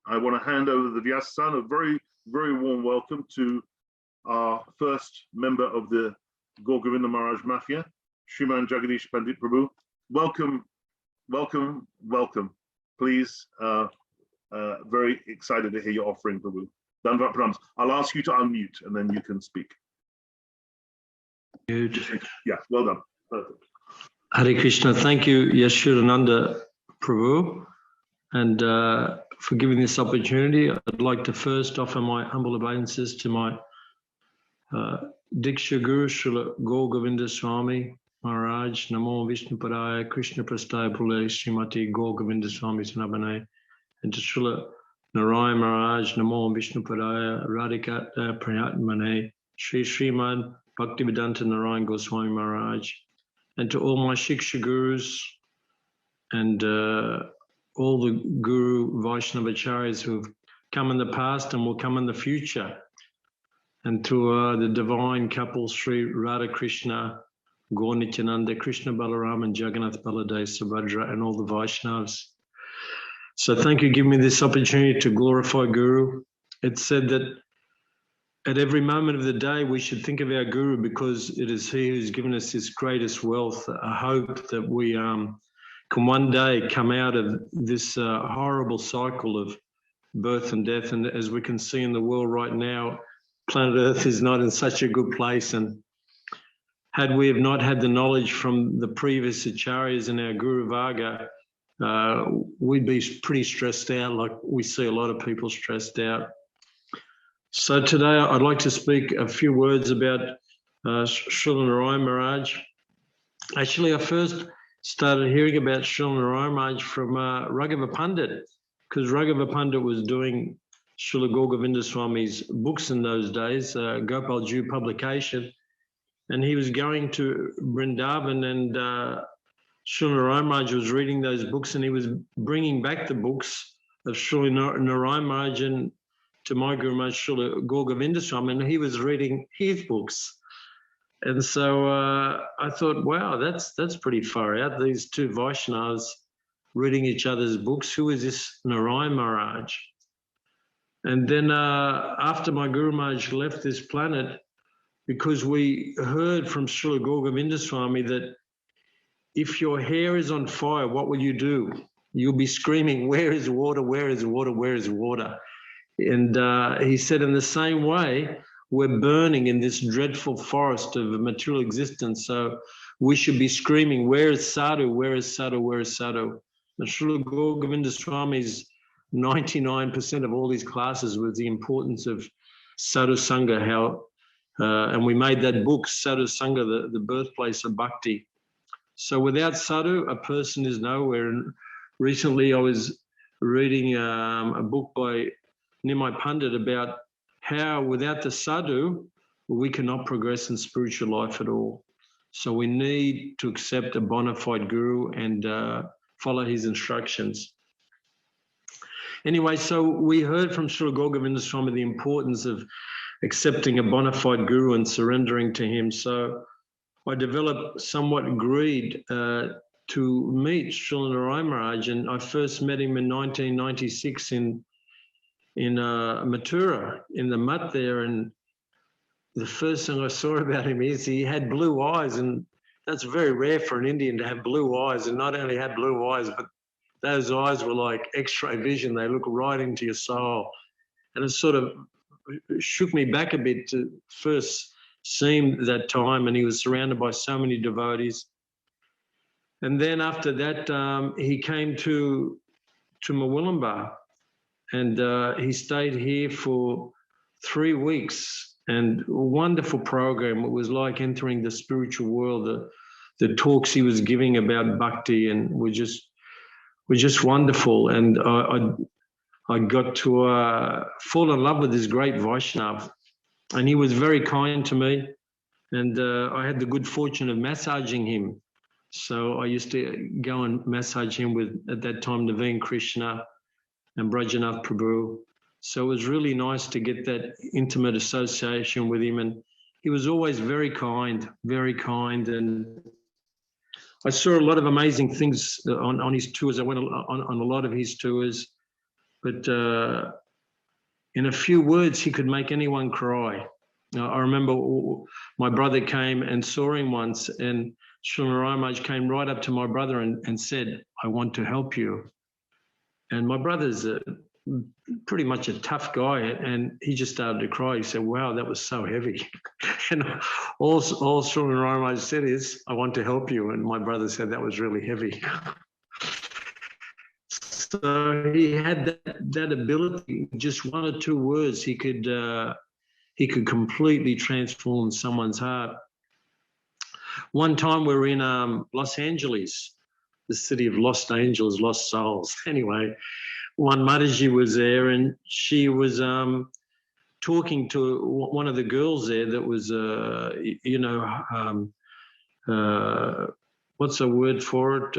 I want to hand over the Vyasan. A very, very warm welcome to our first member of the Gaur Govinda Maharaj Mafia, Sriman Jagadisa Pandit Prabhu. Welcome, welcome, welcome. Please, very excited to hear your offering, Prabhu. Dandavat pranams. I'll ask you to unmute and then you can speak. Good. Yeah, well done. Perfect. Hare Krishna. Thank you, Yashurananda Prabhu. And for giving this opportunity, I'd like to first offer my humble obeisances to my Diksha Guru, Srila Gaur Govinda Swami Maharaj, Namo Vishnu Padaya, Krishna Prastaya Pule, Srimati Gaur Govinda Swami Sanabhane, and to Srila Narayana Maharaj, Namo Vishnu Padaya, Harikatha Prayatmane, Sriman Bhakti-Vedanta Narayana Gosvami Maharaj, and to all my Shiksha Gurus and all the Guru Vaishnava Acharyas who have come in the past and will come in the future, and to the divine couple Sri Radha Krishna, Gaur Nityananda, Krishna Balaram and Jagannath Baladev Subhadra, and all the Vaishnavas. So thank you for giving me this opportunity to glorify Guru. It's said that at every moment of the day we should think of our Guru, because it is he who's given us this greatest wealth, a hope that we can one day come out of this horrible cycle of birth and death. And as we can see in the world right now, planet Earth is not in such a good place. And had we have not had the knowledge from the previous acharyas and our Guru Varga, we'd be pretty stressed out, like we see a lot of people stressed out. So today I'd like to speak a few words about Srila Narayana Maharaj. Actually, I first started hearing about Srila Narayana Maharaj from Raghava Pandit, because Raghava Pandit was doing Srila Gaur Govinda Swami's books in those days, Gopal Jew publication, and he was going to Vrindavan, and Srila Narayana Maharaj was reading those books, and he was bringing back the books of Srila Narayana Maharaj and to my Guru Maharaj Srila Gaur Govinda Swami, and he was reading his books. And so I thought, wow, that's pretty far out. These two Vaishnavas reading each other's books. Who is this Narayana Maharaj? And then after my Guru Maharaj left this planet, because we heard from Srila Gaur Govinda Swami that if your hair is on fire, what will you do? You'll be screaming, where is water, where is water, where is water? And he said, in the same way, we're burning in this dreadful forest of material existence. So we should be screaming, where is sadhu, where is sadhu, where is sadhu? And Srila Gaur Govinda Swami's 99% of all these classes was the importance of sadhu sangha, how, and we made that book, Sadhu Sangha, the birthplace of bhakti. So without sadhu, a person is nowhere. And recently I was reading a book by Nimai Pandit about how without the sadhu, we cannot progress in spiritual life at all. So we need to accept a bona fide guru and follow his instructions. Anyway, so we heard from Srila Gaur Govinda Swami the importance of accepting a bona fide guru and surrendering to him. So I developed somewhat greed to meet Srila Narayana Maharaj, and I first met him in 1996 in Mathura, in the mutt there, and the first thing I saw about him is he had blue eyes, and that's very rare for an Indian to have blue eyes, and not only had blue eyes, but those eyes were like X-ray vision. They look right into your soul, and it sort of shook me back a bit to first see him that time, and he was surrounded by so many devotees. And then after that, he came to Mawilamba, and he stayed here for 3 weeks, and a wonderful program. It was like entering the spiritual world. The talks he was giving about bhakti and were just wonderful. And I got to fall in love with this great Vaishnav, and he was very kind to me. And I had the good fortune of massaging him. So I used to go and massage him with, at that time, Naveen Krishna and Brajanath Prabhu. So it was really nice to get that intimate association with him. And he was always very kind. And I saw a lot of amazing things on his tours. I went on a lot of his tours, but in a few words, he could make anyone cry. I remember my brother came and saw him once, and Srila Narayana came right up to my brother and said, "I want to help you." And my brother's pretty much a tough guy, and he just started to cry. He said, "Wow, that was so heavy." And all Srila Narayana said is, "I want to help you." And my brother said, "That was really heavy." So he had that ability, just one or two words, he could completely transform someone's heart. One time we were in Los Angeles, the city of lost angels, lost souls. Anyway, one Maharaji was there, and she was talking to one of the girls there that was, what's the word for it?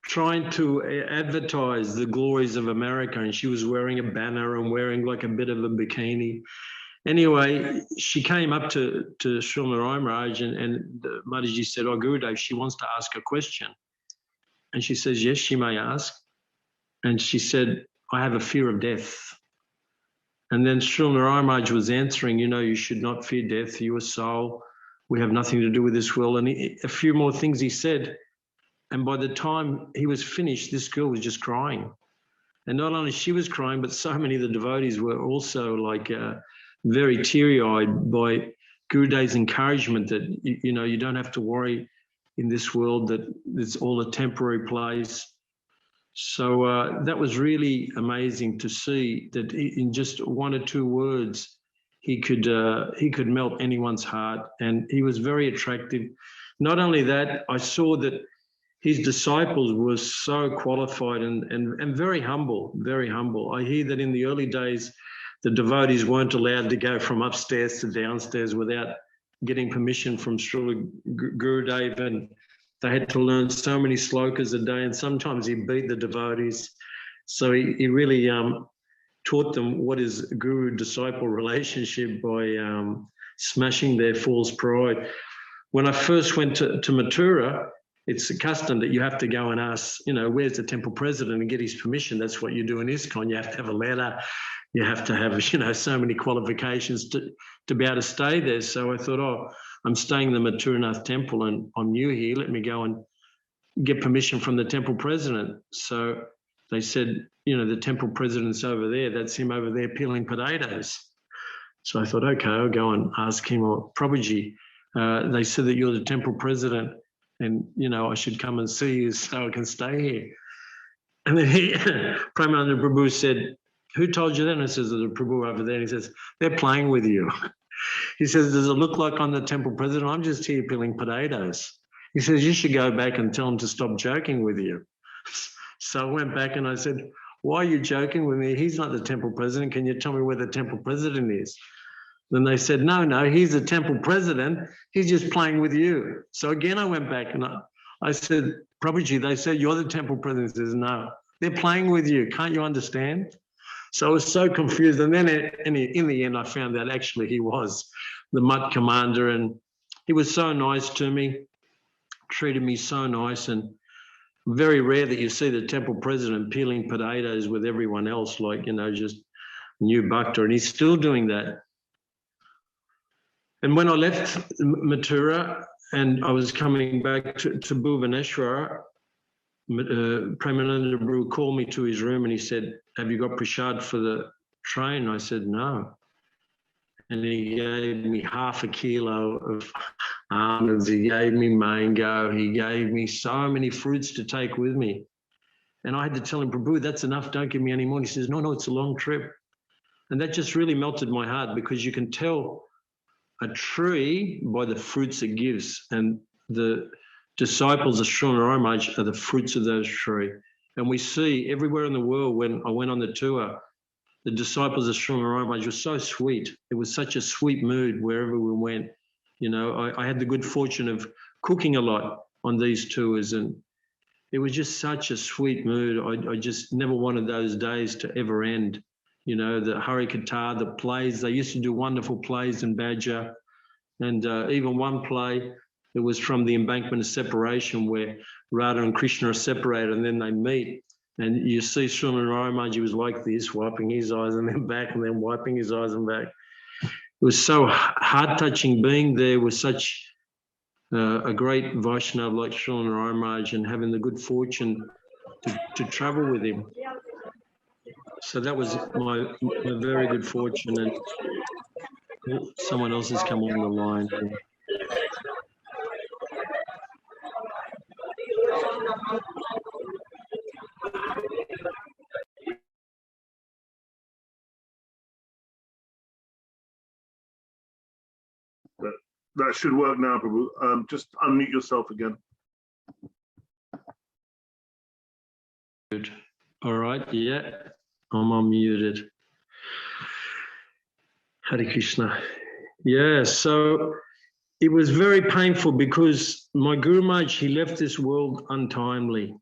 Trying to advertise the glories of America, and she was wearing a banner and wearing like a bit of a bikini. Anyway, she came up to Srila Narayana and Maharaji said, "Oh, Gurudev, she wants to ask a question." And she says, "Yes, she may ask." And she said, "I have a fear of death." And then Srila Narayana was answering, "You should not fear death. You are soul. We have nothing to do with this world." And a few more things he said. And by the time he was finished, this girl was just crying. And not only she was crying, but so many of the devotees were also like very teary-eyed by Gurudev's encouragement that, you don't have to worry in this world, that it's all a temporary place. So that was really amazing to see that in just one or two words, he could melt anyone's heart, and he was very attractive. Not only that, I saw that his disciples were so qualified and very humble, very humble. I hear that in the early days, the devotees weren't allowed to go from upstairs to downstairs without getting permission from Srila Gurudeva, and they had to learn so many slokas a day, and sometimes he beat the devotees. So he really taught them what is guru-disciple relationship by smashing their false pride. When I first went to Mathura, it's a custom that you have to go and ask, where's the temple president, and get his permission. That's what you do in ISKCON. You have to have a letter. You have to have, so many qualifications to be able to stay there. So I thought, I'm staying in the Mathuranath temple and I'm new here. Let me go and get permission from the temple president. So they said, the temple president's over there. That's him over there peeling potatoes. So I thought, okay, I'll go and ask him, or Prabhuji, they said that you're the temple president, and, I should come and see you so I can stay here. And then Premananda Prabhu said, "Who told you that?" And I says, "There's a Prabhu over there." And he says, "They're playing with you." He says, "Does it look like I'm the temple president? I'm just here peeling potatoes." He says, "You should go back and tell him to stop joking with you." So I went back and I said, "Why are you joking with me? He's not the temple president. Can you tell me where the temple president is?" Then they said, no, he's the temple president. He's just playing with you. So again, I went back and I said, "Prabhuji, they said you're the temple president." He says, "No, they're playing with you. Can't you understand?" So I was so confused. And then in the end, I found out actually he was the Mutt commander, and he was so nice to me, treated me so nice. And very rare that you see the temple president peeling potatoes with everyone else, like, just new bhakta, and he's still doing that. And when I left Mathura and I was coming back to Bhubaneswar, Premananda Prabhu called me to his room and he said, "Have you got prasad for the train?" I said, "No." And he gave me half a kilo of almonds, he gave me mango, he gave me so many fruits to take with me. And I had to tell him, "Prabhu, that's enough, don't give me any more." And he says, no, it's a long trip. And that just really melted my heart, because you can tell a tree by the fruits it gives, and the disciples of Srila Narayana are the fruits of those trees. And we see everywhere in the world, when I went on the tour, the disciples of Srila Narayana were so sweet. It was such a sweet mood wherever we went. I had the good fortune of cooking a lot on these tours, and it was just such a sweet mood. I just never wanted those days to ever end. The Harikatha, the plays, they used to do wonderful plays in Badger. And even one play, It was from the embankment of separation where Radha and Krishna are separated and then they meet. And you see Srila Narayana, he was like this, wiping his eyes and then back and then wiping his eyes and back. It was so heart-touching being there with such a great Vaishnava like Srila Narayana and having the good fortune to travel with him. So that was my very good fortune. And someone else has come on the line here. That should work now, Prabhu. Just unmute yourself again. Good. All right, yeah, I'm unmuted. Hare Krishna. Yeah, so it was very painful because my Guru Maharaj, he left this world untimely.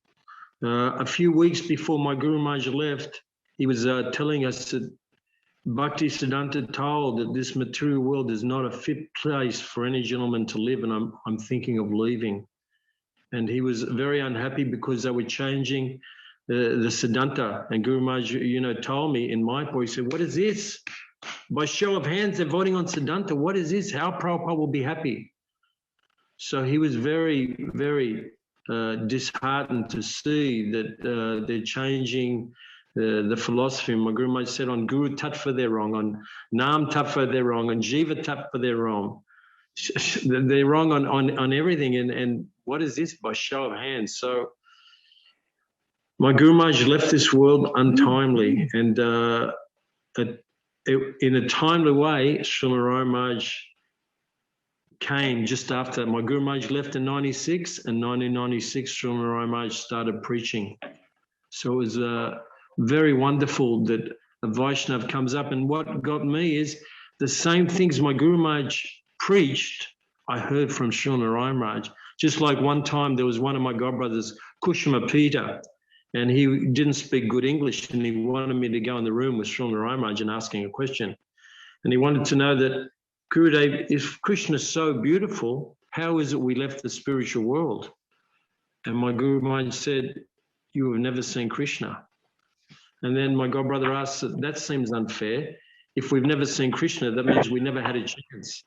A few weeks before my Guru Maharaj left, he was telling us that Bhakti Siddhanta told that this material world is not a fit place for any gentleman to live, and I'm thinking of leaving. And he was very unhappy because they were changing the Siddhanta. And Guru Maharaj, you know, told me in Mayapur, he said, "What is this? By show of hands, they're voting on Siddhanta. What is this? How Prabhupada will be happy?" So he was very, very disheartened to see that they're changing the philosophy. My Guru Maharaj said on Guru Tattva they're wrong, on Nam Tattva they're wrong, on Jiva Tattva they're wrong. They're wrong on everything. And what is this? By show of hands. So my Guru Maharaj left this world untimely, and in a timely way, Srila Narayana Maharaj came just after. My Guru Maharaj left in 96, and 1996, Srila Narayana Maharaj started preaching. So it was very wonderful that a Vaishnav comes up. And what got me is the same things my Guru Maharaj preached, I heard from Srila Narayana Maharaj. Just like one time there was one of my godbrothers, Kushma Peter, and he didn't speak good English, and he wanted me to go in the room with Srila Narayana Maharaj and asking a question. And he wanted to know that, Gurudeva, if Krishna is so beautiful, how is it we left the spiritual world? And my Guru Maharaj said, "You have never seen Krishna." And then my godbrother asked, "That seems unfair. If we've never seen Krishna, that means we never had a chance.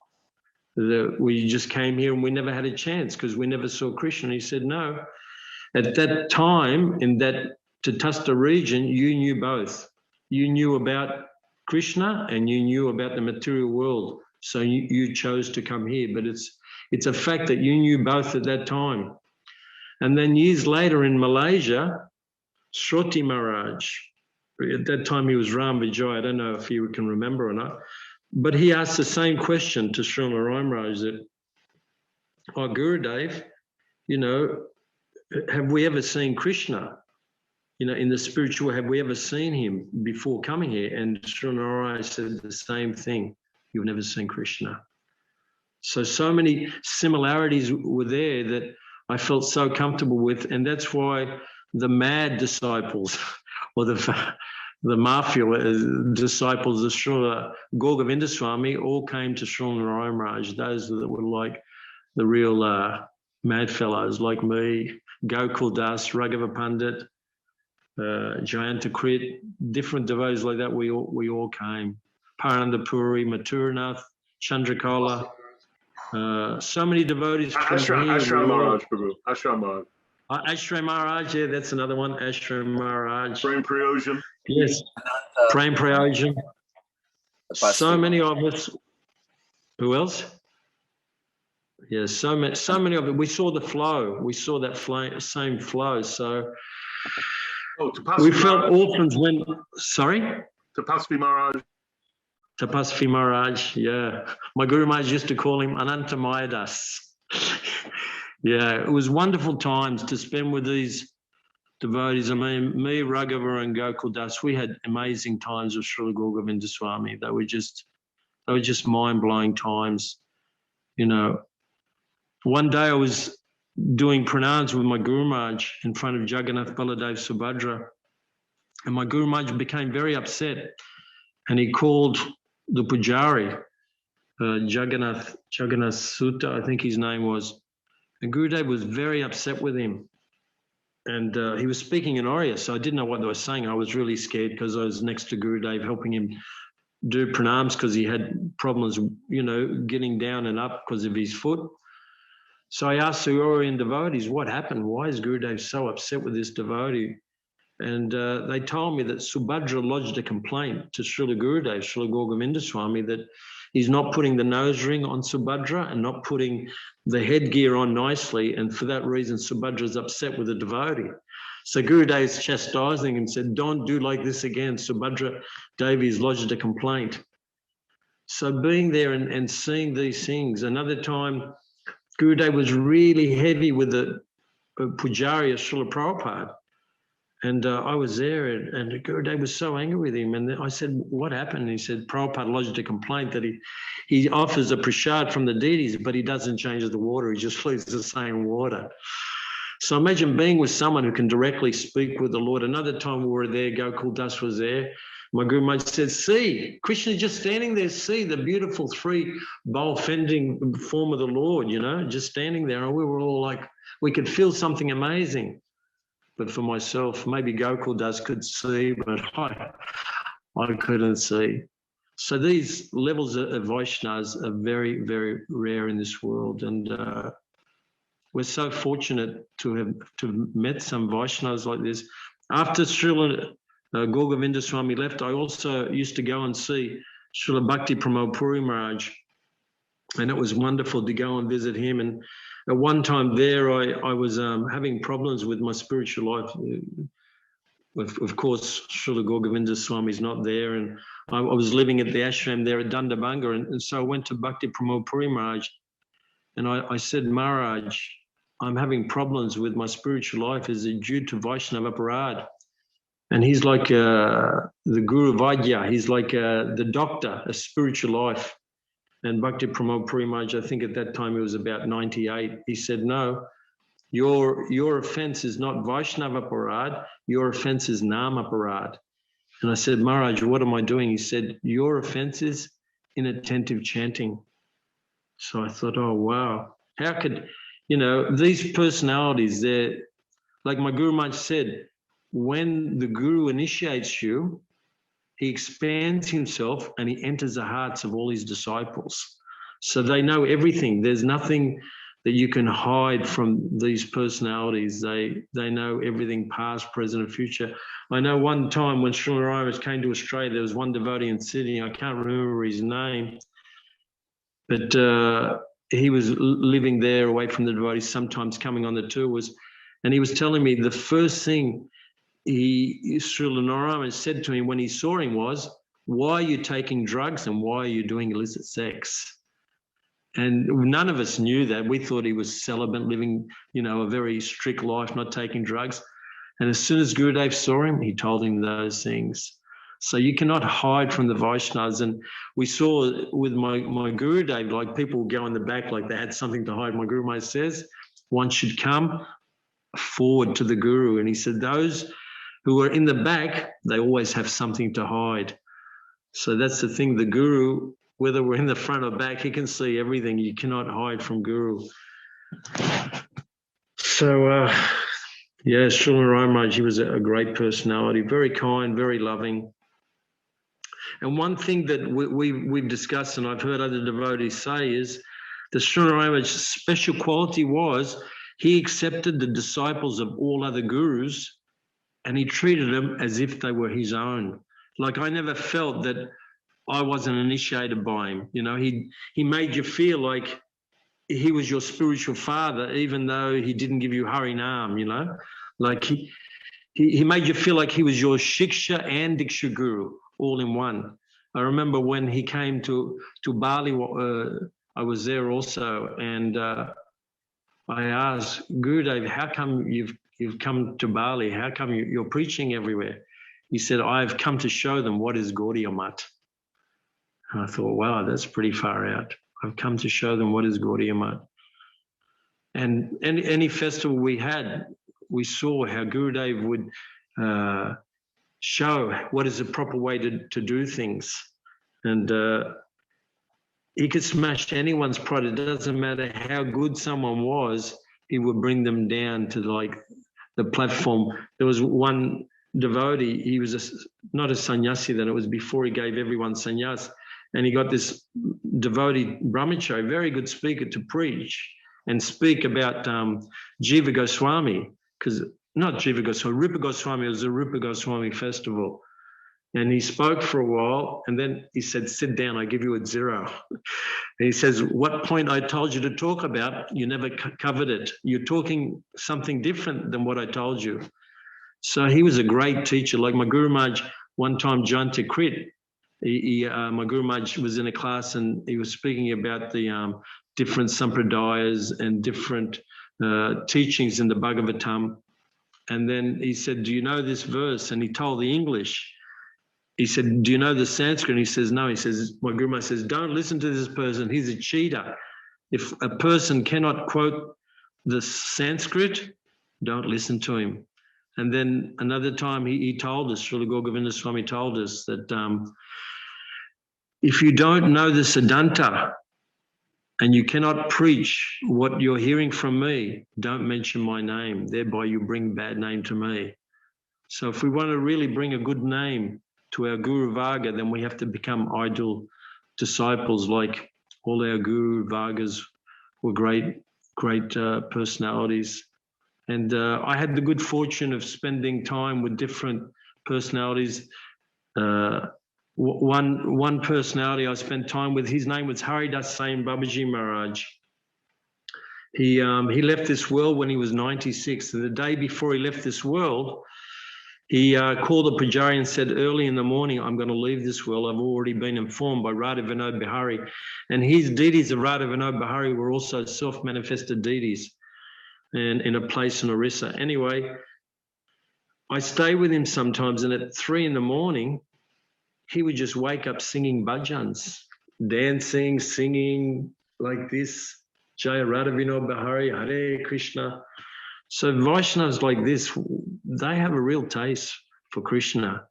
We just came here and we never had a chance because we never saw Krishna." And he said, "No. At that time, in that Tatastha region, you knew both. You knew about Krishna and you knew about the material world. So you chose to come here. But it's a fact that you knew both at that time." And then years later in Malaysia, Shroti Maharaj, at that time he was Ram Vijay, I don't know if you can remember or not, but he asked the same question to Srila Narayana Maharaj that, "Oh, Gurudev, you know, have we ever seen Krishna? You know, in the spiritual, have we ever seen him before coming here?" And Srila Narayana said the same thing. "You've never seen Krishna." So many similarities were there that I felt so comfortable with. And that's why the mad disciples or the mafia disciples of Srila Gauragovinda Swami all came to Srila Narayana Maharaj, those that were like the real mad fellows like me, Gokul Das, Raghava Pandit, Jayanta Krit, different devotees like that, we all came. Parananda Puri, Mathuranath, Chandrakala, so many devotees from here. Ashram Maharaj, Prabhu. Ashram Maharaj. Ashram Maharaj, yeah, that's another one. Ashram Maharaj. Prem Prayojan. Yes, Prem Prayojan. So many of us. Who else? Yeah, so many of it. We saw the flow. We saw that same flow. So we felt orphans when. Sorry. Tapasvi Maharaj. Tapasvi Maharaj, yeah. My Guru Maharaj used to call him Ananta Mayadas. Yeah, it was wonderful times to spend with these devotees. I mean, me, Raghava and Gokul Das, we had amazing times with Srila Gauragovinda Swami. They were just mind-blowing times. You know, one day I was doing pranams with my Guru Maharaj in front of Jagannath, Baladev, Subhadra, and my Guru Maharaj became very upset, and he called the Pujari, Jagannath Sutta, I think his name was, And Gurudev was very upset with him. And he was speaking in Oriya, so I didn't know what they were saying. I was really scared because I was next to Gurudev helping him do pranams because he had problems, you know, getting down and up because of his foot. So I asked the Oriyan devotees, what happened? Why is Gurudev so upset with this devotee? And they told me that Subhadra lodged a complaint to Srila Gurudev, Srila Gauragovinda Swami, that he's not putting the nose ring on Subhadra and not putting the headgear on nicely. And for that reason, Subhadra's upset with the devotee. So Gurudev's chastising him, said, don't do like this again. Subhadra Devi's lodged a complaint. So being there and seeing these things, another time, Gurudev was really heavy with the Pujari of Srila Prabhupada. And I was there, and Gurudev was so angry with him. And I said, what happened? And he said, Prabhupada lodged a complaint that he offers a prasad from the deities, but he doesn't change the water. He just leaves the same water. So imagine being with someone who can directly speak with the Lord. Another time we were there, Gokul Das was there. My Guru Maharaj said, see, Krishna just standing there, see the beautiful three-bowl fending form of the Lord, you know, just standing there. And we were all like, we could feel something amazing. But for myself, maybe Gokul Das could see, but I couldn't see. So these levels of Vaishnavas are very, very rare in this world. And we're so fortunate to have met some Vaishnavas like this. After Srila Gauragovinda Swami left, I also used to go and see Srila Bhakti Pramod Puri Maharaj. And it was wonderful to go and visit him. And at one time there, I was having problems with my spiritual life. Of course, Srila Gauragovinda Swami is not there. And I was living at the ashram there at Dandabanga. And so I went to Bhakti Pramod Puri Maharaj. And I said, Maharaj, I'm having problems with my spiritual life. Is it due to Vaishnava Aparad? And he's like the Guru Vaidya. He's like the doctor of spiritual life. And Bhakti Pramod Puri Maharaj, I think at that time he was about 98. He said, no, your offense is not Vaishnava Aparad. Your offense is Nama Aparad. And I said, Maharaj, what am I doing? He said, your offense is inattentive chanting. So I thought, oh, wow. How could, you know, these personalities, they're, like my Guru Maharaj said, when the Guru initiates you, he expands himself and he enters the hearts of all his disciples. So they know everything. There's nothing that you can hide from these personalities. They know everything past, present, and future. I know one time when Srila Narayana came to Australia, there was one devotee in Sydney, I can't remember his name, but he was living there away from the devotees, sometimes coming on the tours. And he was telling me the first thing Srila Narayana said to him when he saw him was, why are you taking drugs and why are you doing illicit sex? And none of us knew that. We thought he was celibate, living, you know, a very strict life, not taking drugs. And as soon as Gurudev saw him, he told him those things. So you cannot hide from the Vaishnavas. And we saw with my Gurudev, like people go in the back like they had something to hide. My Guru Maharaj says, one should come forward to the Guru. And he said, those who are in the back, they always have something to hide. So that's the thing, the Guru, whether we're in the front or back, he can see everything. You cannot hide from Guru. So, yeah, Srila Narayana Maharaj, he was a great personality, very kind, very loving. And one thing that we've discussed, and I've heard other devotees say, is that Srila Narayana Maharaj's special quality was he accepted the disciples of all other gurus and he treated them as if they were his own. Like I never felt that I wasn't initiated by him. You know, he made you feel like he was your spiritual father, even though he didn't give you Harinam, you know. Like he made you feel like he was your Shiksha and Diksha Guru all in one. I remember when he came to Bali, I was there also, and I asked Gurudev, how come you've come to Bali? How come you're preaching everywhere? He said, I've come to show them what is Gaudiya Mat. And I thought, wow, that's pretty far out. I've come to show them what is Gaudiya Mat. And any festival we had, we saw how Gurudev would show what is the proper way to do things. And he could smash anyone's pride. It doesn't matter how good someone was. he would bring them down to like the platform. There was one devotee, he was not a sannyasi then, it was before he gave everyone sannyas, and he got this devotee brahmachari, very good speaker, to preach and speak about Jiva Goswami, because not Jiva Goswami, Rupa Goswami, it was a Rupa Goswami festival. And he spoke for a while, and then he said, sit down, I give you a 0. And he says, what point I told you to talk about, you never covered it. You're talking something different than what I told you. So he was a great teacher. Like my Guru Maharaj, one time, John Tikrit, my Guru Maharaj was in a class and he was speaking about the different sampradayas and different teachings in the Bhagavatam. And then he said, do you know this verse? And he told the English. He said, do you know the Sanskrit? And he says, no. He says, my Guru Maharaj says, don't listen to this person. He's a cheater. If a person cannot quote the Sanskrit, don't listen to him. And then another time he told us, Srila Govinda Swami told us that if you don't know the Siddhanta and you cannot preach what you're hearing from me, don't mention my name. Thereby you bring bad name to me. So if we want to really bring a good name to our Guru Varga, then we have to become idol disciples, like all our Guru Vargas were great personalities. And I had the good fortune of spending time with different personalities. One personality I spent time with, his name was Harikatha Babaji Maharaj. He left this world when he was 96. And the day before he left this world, he called the Pujari and said, early in the morning, I'm going to leave this world. I've already been informed by Radha Vinod Bihari. And his deities of Radha Vinod Bihari were also self-manifested deities and in a place in Orissa. Anyway, I stay with him sometimes, and at 3 in the morning, he would just wake up singing bhajans, dancing, singing like this, Jaya Radha Vinod Bihari, Hare Krishna. So Vaishnavas like this, they have a real taste for Krishna,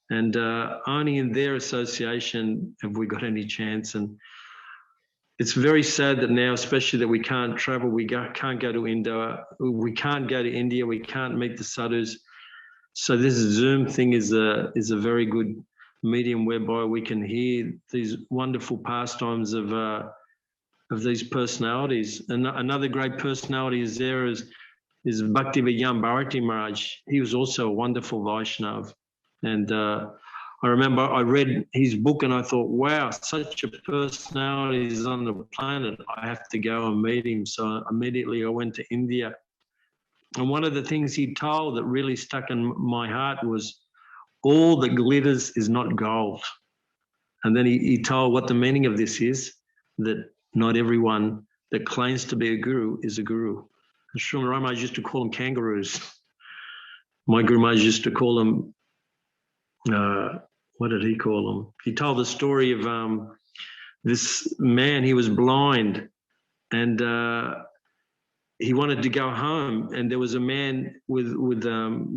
and only in their association have we got any chance. And it's very sad that now, especially that we can't travel, we can't go to India, we can't go to India, we can't meet the sadhus. So this Zoom thing is a very good medium whereby we can hear these wonderful pastimes of these personalities. And another great personality is there is Bhaktivedanta Bharati Maharaj. He was also a wonderful Vaishnav. And I remember I read his book and I thought, wow, such a personality is on the planet. I have to go and meet him. So immediately I went to India. And one of the things he told that really stuck in my heart was, all that glitters is not gold. And then he told what the meaning of this is, that not everyone that claims to be a guru is a guru. And Srila Maharaj used to call them kangaroos. My Guru Maharaj used to call them, what did he call them? He told the story of this man, he was blind, and he wanted to go home, and there was a man with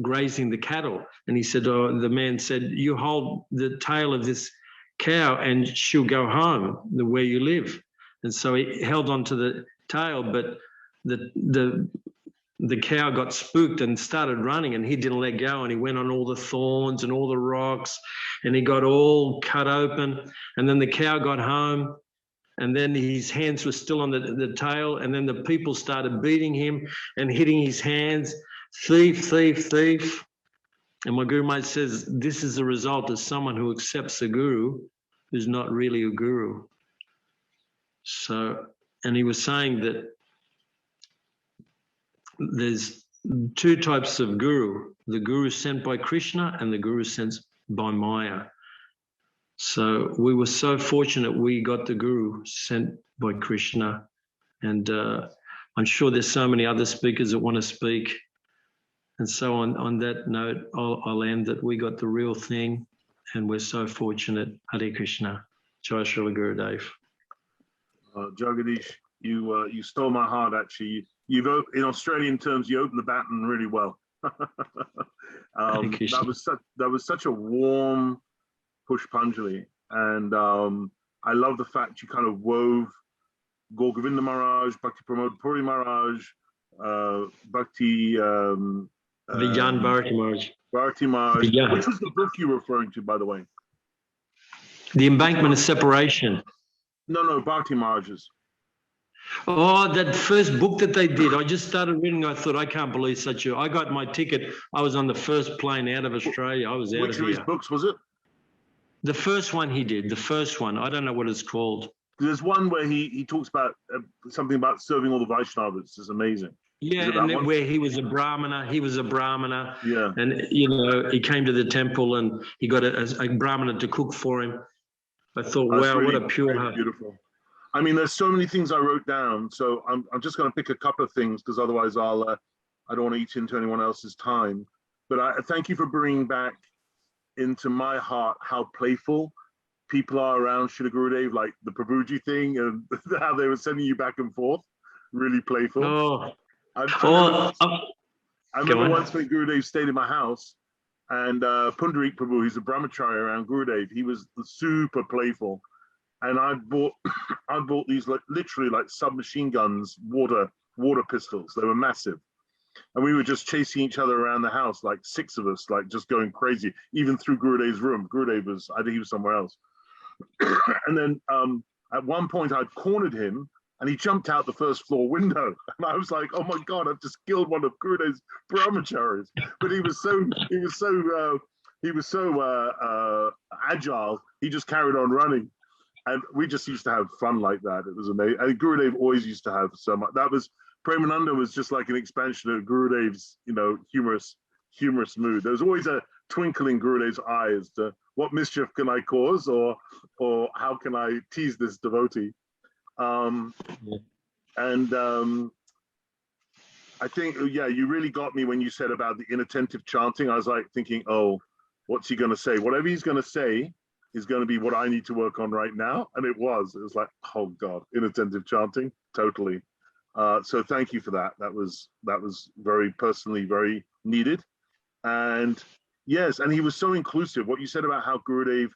grazing the cattle, and he said, the man said, you hold the tail of this cow and she'll go home where you live. And so he held onto the tail, but the cow got spooked and started running, and he didn't let go, and he went on all the thorns and all the rocks, and he got all cut open. And then the cow got home, and then his hands were still on the tail, and then the people started beating him and hitting his hands, thief, thief, thief. And my Guru Maharaj says, this is the result of someone who accepts a guru who's not really a guru. So, and he was saying that there's 2 types of guru, the guru sent by Krishna and the guru sent by Maya. So we were so fortunate we got the guru sent by Krishna. And I'm sure there's so many other speakers that want to speak. And so on that note, I'll end that we got the real thing, and we're so fortunate. Hare Krishna. Jai Srila Gurudev. Jagadish, you stole my heart, actually. You've in Australian terms, you opened the baton really well. That was such a warm Pushpanjali, and I love the fact you kind of wove Gaur Govinda Maharaj, Bhakti Pramod Puri Maharaj, Bhakti. Vijnan Bharati Maharaj. Bharati Maharaj. Yeah. Which was the book you were referring to, by the way? The Embankment of Separation. No, Bharati Maharaj's. Oh, that first book that they did. I just started reading. I thought, I can't believe such a. I got my ticket. I was on the first plane out of Australia. I was out Which of of his here. books was it? The first one he did. The first one. I don't know what it's called. There's one where he talks about something about serving all the Vaishnavas. It's amazing. Yeah, and then where he was a Brahmana. He was a Brahmana. Yeah. And, you know, he came to the temple and he got a Brahmana to cook for him. I thought, That's wow, really, what a pure really heart. beautiful. I mean, there's so many things I wrote down, so I'm just going to pick a couple of things because otherwise I don't want to eat into anyone else's time. But I thank you for bringing back into my heart how playful people are around Srila Gurudev, like the Prabhuji thing and how they were sending you back and forth. Really playful. Oh, I remember once when Gurudev stayed in my house, and Pundarik Prabhu, he's a brahmachari around Gurudev. He was super playful. And I bought these literally like submachine guns, water pistols. They were massive, and we were just chasing each other around the house, like 6 of us, like just going crazy, even through Gurudev's room. Gurudev was, I think he was somewhere else. And then at one point I'd cornered him, and he jumped out the first floor window, and I was like, "Oh my God, I've just killed one of Gurudev's brahmacharis!" But he was so agile. He just carried on running. And we just used to have fun like that. It was amazing. And Gurudev always used to have so much. That was, Premananda was just like an expansion of Gurudev's, you know, humorous mood. There was always a twinkle in Gurudev's eye as to what mischief can I cause, or how can I tease this devotee. I think, yeah, you really got me when you said about the inattentive chanting. I was like thinking, oh, what's he going to say? Whatever he's going to say is going to be what I need to work on right now. And it was like, oh God, inattentive chanting, totally. So thank you for that. That was very personally, very needed. And yes, and he was so inclusive. What you said about how Gurudev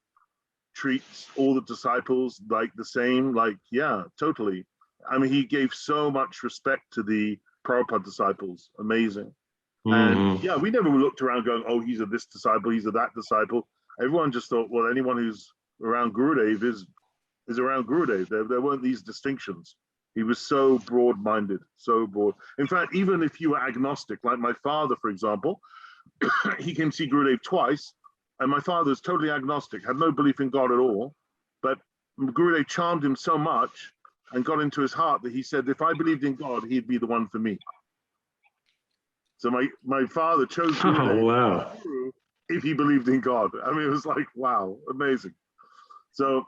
treats all the disciples like the same, like, yeah, totally. I mean, he gave so much respect to the Prabhupada disciples. Amazing. And yeah, we never looked around going, oh, he's a this disciple, he's a that disciple. Everyone just thought, well, anyone who's around Gurudev is around Gurudev. There weren't these distinctions. He was so broad-minded, so broad. In fact, even if you were agnostic, like my father, for example, he came to see Gurudev twice, and my father was totally agnostic, had no belief in God at all. But Gurudev charmed him so much and got into his heart that he said, if I believed in God, he'd be the one for me. So my father chose Gurudev. Oh, wow. If he believed in God. I mean, it was like, wow, amazing. So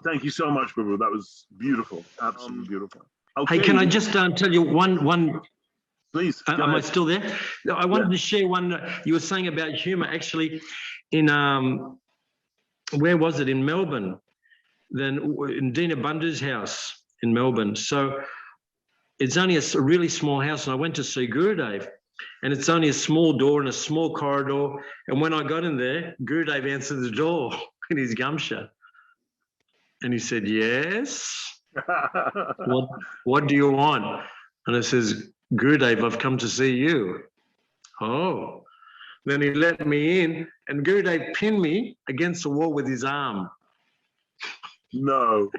thank you so much, Prabhu. That was beautiful, absolutely beautiful. Okay. Hey, can I just tell you one? Please. Am I still there? I wanted to share one. You were saying about humor, actually, in where was it? In Melbourne, then in Dina Bundu's house in Melbourne. So it's only a really small house, and I went to see Gurudev. And it's only a small door and a small corridor. And when I got in there, Gurudev answered the door in his gamsha. And he said, yes. What do you want? And I says, Gurudev, I've come to see you. Oh. Then he let me in, and Gurudev pinned me against the wall with his arm. No.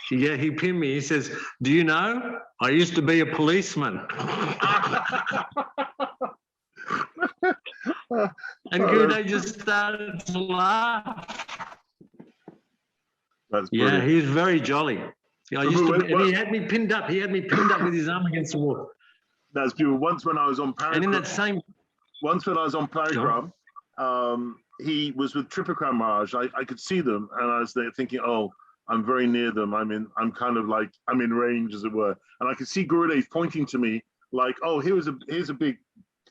Yeah, he pinned me. He says, do you know, I used to be a policeman. And Gurudev just started to laugh. That's yeah, he's very jolly. Yeah, and he had me pinned up. He had me pinned up with his arm against the wall. That's beautiful. Once when I was on Paragram, and in that same... Once when I was on Paragram, he was with Tripakram Maharaj. I could see them, and I was there thinking, oh, I'm very near them. I'm kind of like, I'm in range, as it were. And I could see Gurudev pointing to me like, oh, here's a big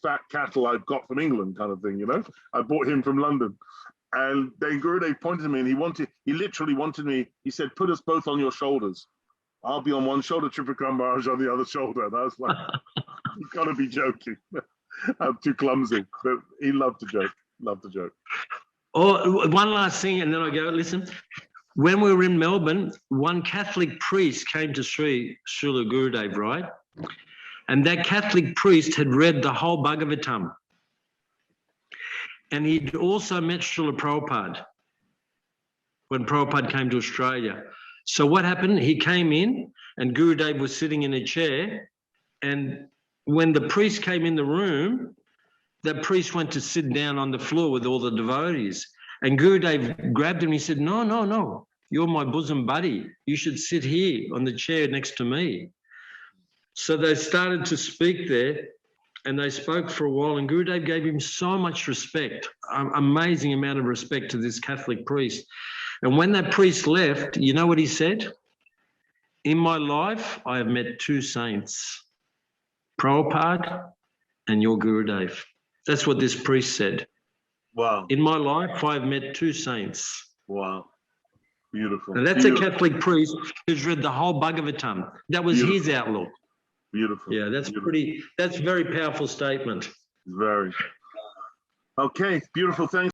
fat cattle I've got from England, kind of thing, you know? I bought him from London. And then Gurudev pointed to me, and he literally wanted me, he said, put us both on your shoulders. I'll be on one shoulder, Tripakram Maharaj on the other shoulder. And I was like, you've got to be joking. I'm too clumsy. But he loved to joke. Oh, one last thing, and then I go, listen. When we were in Melbourne, one Catholic priest came to Srila Gurudev, right? And that Catholic priest had read the whole Bhagavatam. And he'd also met Srila Prabhupada when Prabhupada came to Australia. So what happened? He came in and Gurudeva was sitting in a chair. And when the priest came in the room, that priest went to sit down on the floor with all the devotees. And Gurudeva grabbed him and he said, no, no, no, you're my bosom buddy. You should sit here on the chair next to me. So they started to speak there and they spoke for a while and Gurudeva gave him so much respect, amazing amount of respect to this Catholic priest. And when that priest left, you know what he said? In my life, I have met two saints, Prabhupada and your Gurudev. That's what this priest said. Wow. In my life, I've met two saints. Wow. Beautiful. And that's a Catholic priest who's read the whole Bhagavatam. That was his outlook. Beautiful. Yeah, that's beautiful. that's a very powerful statement. Very. Okay, beautiful. Thanks.